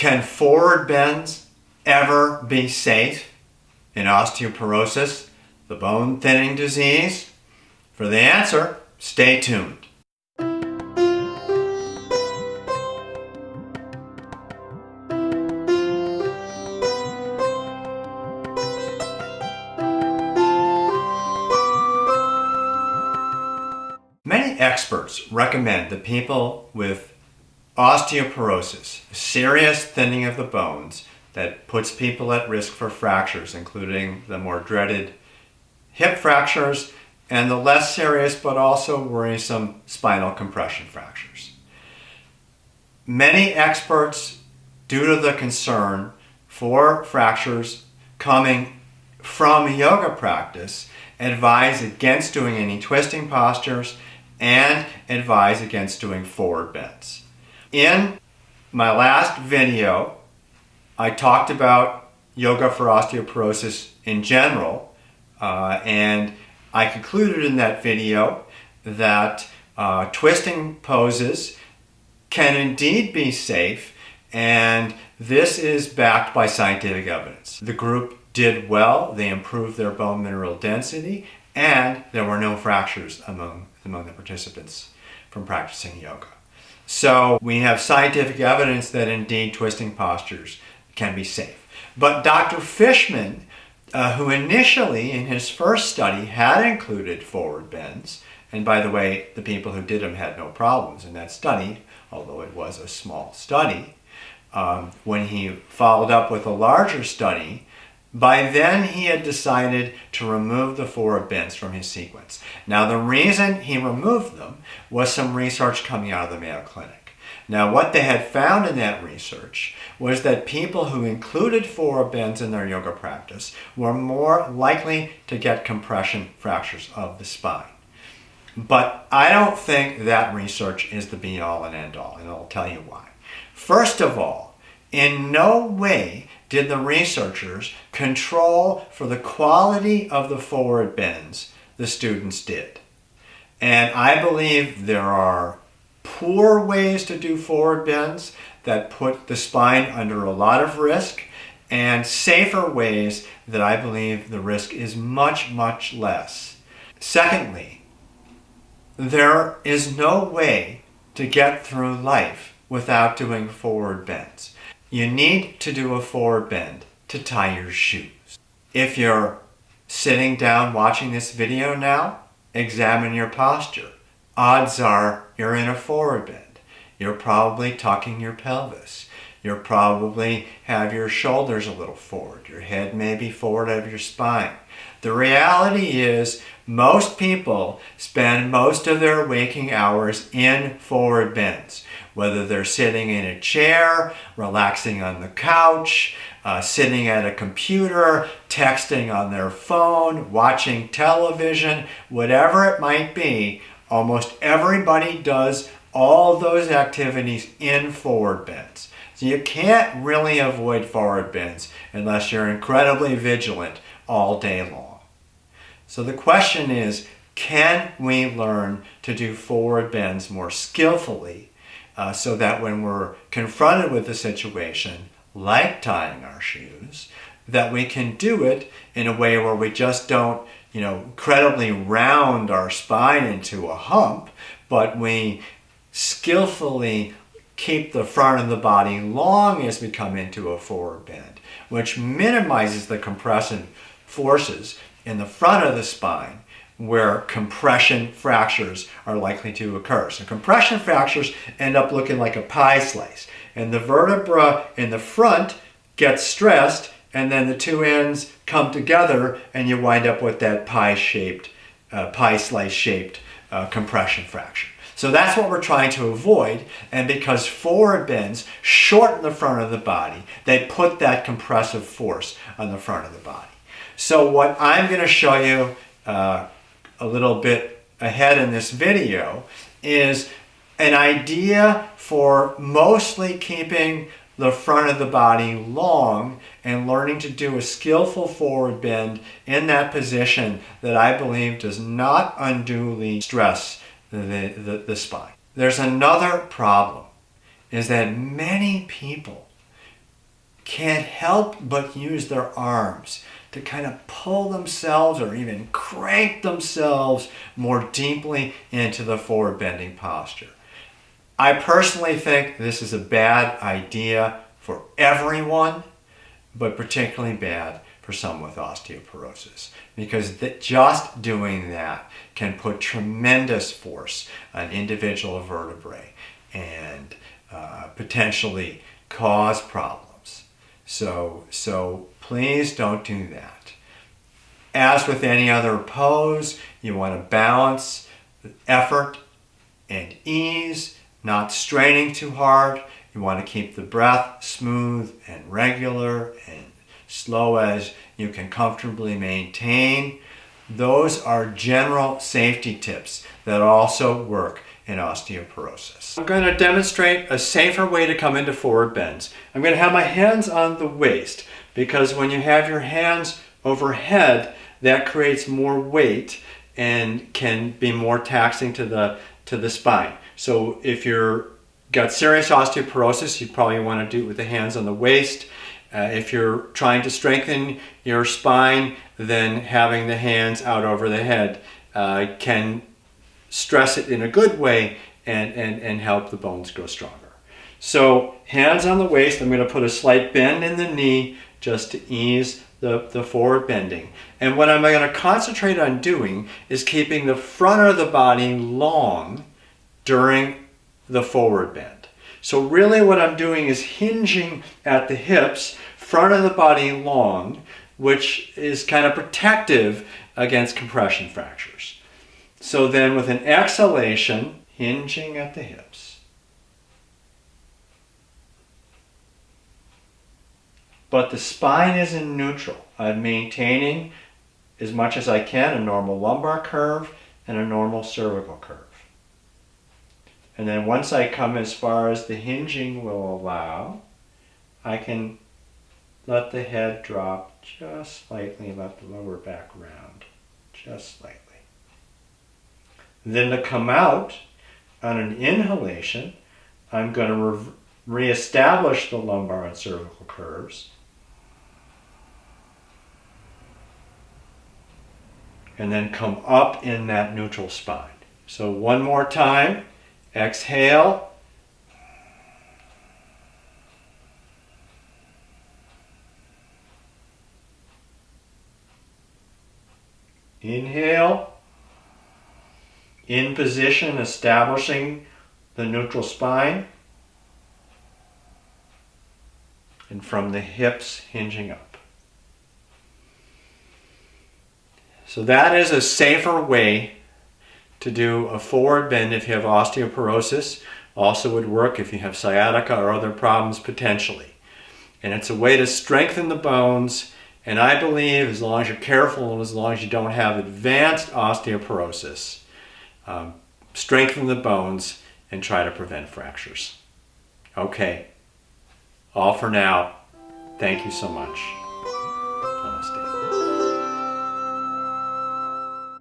Can forward bends ever be safe in osteoporosis, the bone thinning disease? For the answer, stay tuned. Many experts recommend that people with osteoporosis, a serious thinning of the bones that puts people at risk for fractures, including the more dreaded hip fractures and the less serious but also worrisome spinal compression fractures. Many experts, due to the concern for fractures coming from yoga practice, advise against doing any twisting postures and advise against doing forward bends. In my last video, I talked about yoga for osteoporosis in general, and I concluded in that video that twisting poses can indeed be safe, and this is backed by scientific evidence. The group did well, they improved their bone mineral density, and there were no fractures among the participants from practicing yoga. So we have scientific evidence that indeed twisting postures can be safe. But Dr. Fishman, who initially in his first study had included forward bends, and by the way, the people who did them had no problems in that study, although it was a small study, when he followed up with a larger study, by then he had decided to remove the forward bends from his sequence. Now the reason he removed them was some research coming out of the Mayo Clinic. Now what they had found in that research was that people who included forward bends in their yoga practice were more likely to get compression fractures of the spine. But I don't think that research is the be-all and end-all, and I'll tell you why. First of all, in no way did the researchers control for the quality of the forward bends the students did. And I believe there are poor ways to do forward bends that put the spine under a lot of risk, and safer ways that I believe the risk is much, much less. Secondly, there is no way to get through life without doing forward bends. You need to do a forward bend to tie your shoes. If you're sitting down watching this video now, examine your posture. Odds are you're in a forward bend. You're probably tucking your pelvis. You'll probably have your shoulders a little forward. Your head may be forward of your spine. The reality is most people spend most of their waking hours in forward bends, whether they're sitting in a chair, relaxing on the couch, sitting at a computer, texting on their phone, watching television, whatever it might be. Almost everybody does all those activities in forward bends. So you can't really avoid forward bends unless you're incredibly vigilant all day long. So the question is, can we learn to do forward bends more skillfully so that when we're confronted with a situation like tying our shoes, that we can do it in a way where we just don't, incredibly round our spine into a hump, but we skillfully keep the front of the body long as we come into a forward bend, which minimizes the compressive forces in the front of the spine where compression fractures are likely to occur. So compression fractures end up looking like a pie slice, and the vertebra in the front gets stressed, and then the two ends come together and you wind up with that pie slice shaped compression fracture. So that's what we're trying to avoid, and because forward bends shorten the front of the body, they put that compressive force on the front of the body. So what I'm going to show you a little bit ahead in this video is an idea for mostly keeping the front of the body long and learning to do a skillful forward bend in that position that I believe does not unduly stress the spine. There's another problem, is that many people can't help but use their arms to kind of pull themselves or even crank themselves more deeply into the forward bending posture. I personally think this is a bad idea for everyone, but particularly bad for someone with osteoporosis, because just doing that can put tremendous force on individual vertebrae and potentially cause problems. So please don't do that. As with any other pose, you want to balance effort and ease, not straining too hard. You want to keep the breath smooth and regular and slow as you can comfortably maintain. Those are general safety tips that also work in osteoporosis. I'm going to demonstrate a safer way to come into forward bends. I'm going to have my hands on the waist, because when you have your hands overhead, that creates more weight and can be more taxing to the spine. So if you've got serious osteoporosis, you probably want to do it with the hands on the waist. If you're trying to strengthen your spine, then having the hands out over the head can stress it in a good way and help the bones grow stronger. So hands on the waist, I'm going to put a slight bend in the knee just to ease the forward bending. And what I'm going to concentrate on doing is keeping the front of the body long during the forward bend. So really what I'm doing is hinging at the hips, front of the body long, which is kind of protective against compression fractures. So then with an exhalation, hinging at the hips. But the spine is in neutral. I'm maintaining as much as I can a normal lumbar curve and a normal cervical curve. And then once I come as far as the hinging will allow, I can let the head drop just slightly, let the lower back round just slightly. Then to come out on an inhalation, I'm going to reestablish the lumbar and cervical curves. And then come up in that neutral spine. So one more time. Exhale. Inhale. In position, establishing the neutral spine. And from the hips, hinging up. So that is a safer way to do a forward bend if you have osteoporosis. Also would work if you have sciatica or other problems potentially. And it's a way to strengthen the bones, and I believe as long as you're careful and as long as you don't have advanced osteoporosis, strengthen the bones and try to prevent fractures. Okay, all for now. Thank you so much. Namaste.